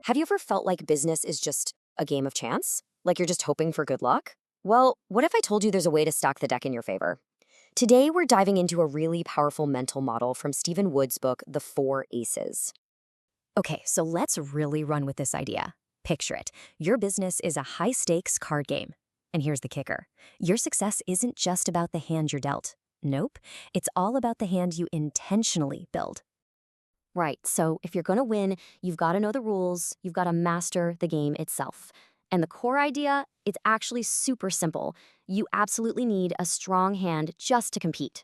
Have you ever felt like business is just a game of chance? Like you're just hoping for good luck? Well, what if I told you there's a way to stack the deck in your favor? Today, we're diving into a really powerful mental model from Stephen Wood's book, The Four Aces. Okay, so let's really run with this idea. Picture it. Your business is a high-stakes card game. And here's the kicker. Your success isn't just about the hand you're dealt. Nope, it's all about the hand you intentionally build. Right, so if you're going to win, you've got to know the rules, you've got to master the game itself. And the core idea, it's actually super simple. You absolutely need a strong hand just to compete.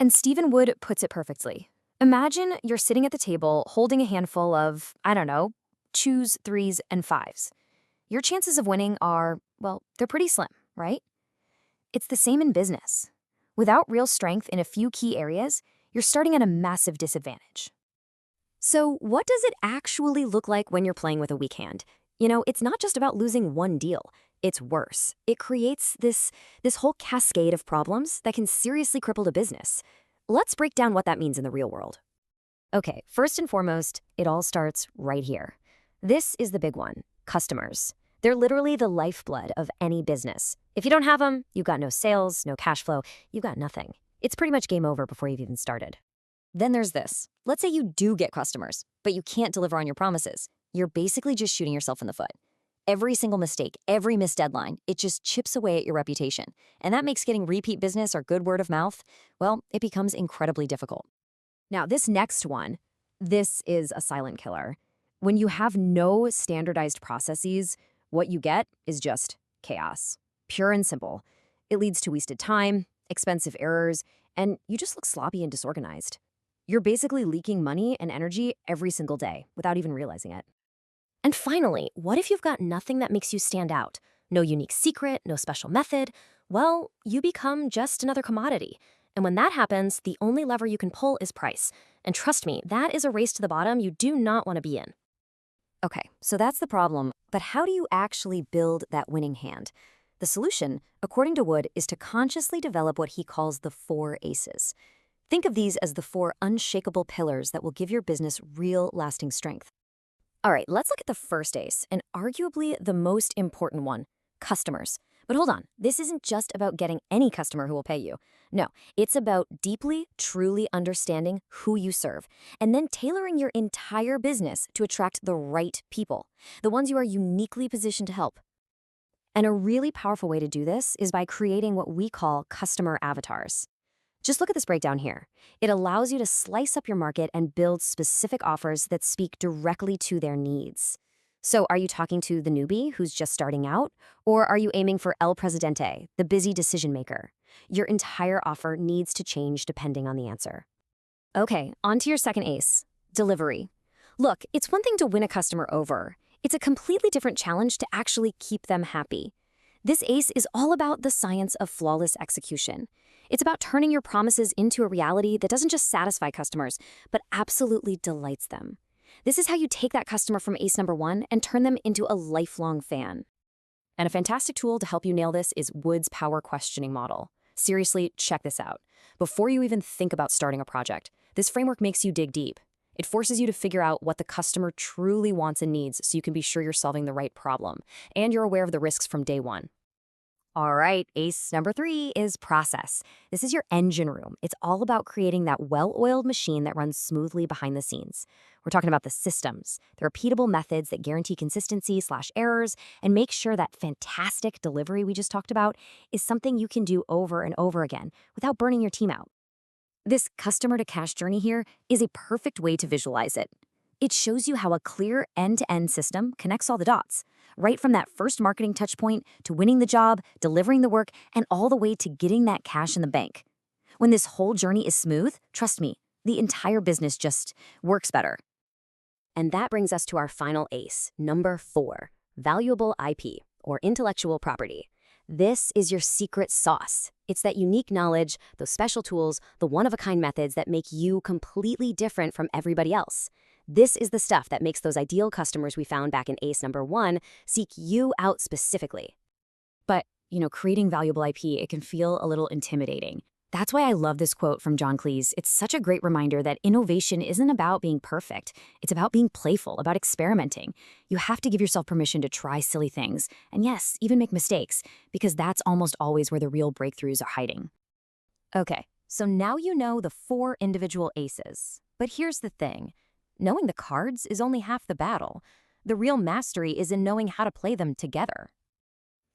And Stephen Wood puts it perfectly. Imagine you're sitting at the table holding a handful of, I don't know, twos, threes, and fives. Your chances of winning are, well, they're pretty slim, right? It's the same in business. Without real strength in a few key areas, you're starting at a massive disadvantage. So what does it actually look like when you're playing with a weak hand? You know, it's not just about losing one deal. It's worse. It creates this whole cascade of problems that can seriously cripple a business. Let's break down what that means in the real world. Okay, first and foremost, it all starts right here. This is the big one, customers. They're literally the lifeblood of any business. If you don't have them, you've got no sales, no cash flow, you've got nothing. It's pretty much game over before you've even started. Then there's this. Let's say you do get customers, but you can't deliver on your promises. You're basically just shooting yourself in the foot. Every single mistake, every missed deadline, it just chips away at your reputation. And that makes getting repeat business or good word of mouth, well, it becomes incredibly difficult. Now, this next one, this is a silent killer. When you have no standardized processes, what you get is just chaos. Pure and simple. It leads to wasted time, expensive errors, and you just look sloppy and disorganized. You're basically leaking money and energy every single day without even realizing it. And finally, what if you've got nothing that makes you stand out? No unique secret, no special method? Well, you become just another commodity. And when that happens, the only lever you can pull is price. And trust me, that is a race to the bottom you do not want to be in. Okay, so that's the problem. But how do you actually build that winning hand? The solution, according to Wood, is to consciously develop what he calls the four aces. Think of these as the four unshakable pillars that will give your business real lasting strength. All right, let's look at the first ace, and arguably the most important one, customers. But hold on, this isn't just about getting any customer who will pay you. No, it's about deeply, truly understanding who you serve, and then tailoring your entire business to attract the right people, the ones you are uniquely positioned to help. And a really powerful way to do this is by creating what we call customer avatars. Just look at this breakdown here. It allows you to slice up your market and build specific offers that speak directly to their needs. So are you talking to the newbie who's just starting out? Or are you aiming for El Presidente, the busy decision maker? Your entire offer needs to change depending on the answer. Okay, on to your second ace, delivery. Look, it's one thing to win a customer over. It's a completely different challenge to actually keep them happy. This ace is all about the science of flawless execution. It's about turning your promises into a reality that doesn't just satisfy customers, but absolutely delights them. This is how you take that customer from ace number one and turn them into a lifelong fan. And a fantastic tool to help you nail this is Wood's power questioning model. Seriously, check this out. Before you even think about starting a project, this framework makes you dig deep. It forces you to figure out what the customer truly wants and needs so you can be sure you're solving the right problem, and you're aware of the risks from day one. All right, ace number 3 is process. This is your engine room. It's all about creating that well-oiled machine that runs smoothly behind the scenes. We're talking about the systems, the repeatable methods that guarantee consistency/errors and make sure that fantastic delivery we just talked about is something you can do over and over again without burning your team out. This customer-to-cash journey here is a perfect way to visualize it. It shows you how a clear end-to-end system connects all the dots, right from that first marketing touchpoint to winning the job, delivering the work, and all the way to getting that cash in the bank. When this whole journey is smooth, trust me, the entire business just works better. And that brings us to our final ace, number 4, valuable IP, or intellectual property. This is your secret sauce. It's that unique knowledge, those special tools, the one-of-a-kind methods that make you completely different from everybody else. This is the stuff that makes those ideal customers we found back in ace number 1 seek you out specifically. But, creating valuable IP, it can feel a little intimidating. That's why I love this quote from John Cleese. It's such a great reminder that innovation isn't about being perfect. It's about being playful, about experimenting. You have to give yourself permission to try silly things, and yes, even make mistakes, because that's almost always where the real breakthroughs are hiding. Okay, so now you know the 4 individual aces. But here's the thing. Knowing the cards is only half the battle. The real mastery is in knowing how to play them together.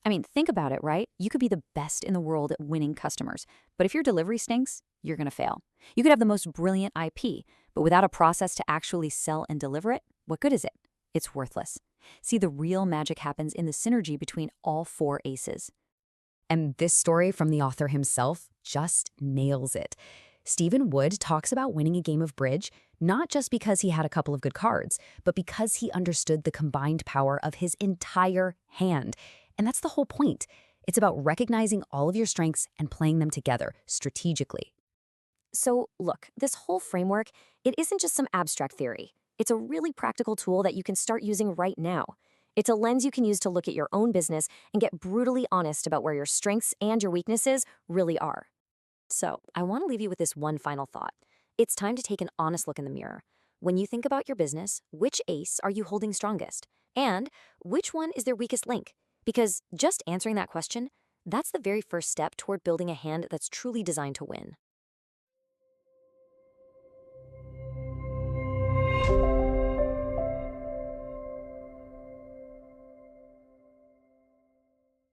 I mean, think about it, right? You could be the best in the world at winning customers, but if your delivery stinks, you're going to fail. You could have the most brilliant IP, but without a process to actually sell and deliver it, what good is it? It's worthless. See, the real magic happens in the synergy between all 4 aces. And this story from the author himself just nails it. Stephen Wood talks about winning a game of bridge not just because he had a couple of good cards, but because he understood the combined power of his entire hand. And that's the whole point. It's about recognizing all of your strengths and playing them together strategically. So, look, this whole framework, it isn't just some abstract theory. It's a really practical tool that you can start using right now. It's a lens you can use to look at your own business and get brutally honest about where your strengths and your weaknesses really are. So, I want to leave you with this one final thought. It's time to take an honest look in the mirror. When you think about your business, which ace are you holding strongest? And which one is their weakest link? Because just answering that question, that's the very first step toward building a hand that's truly designed to win.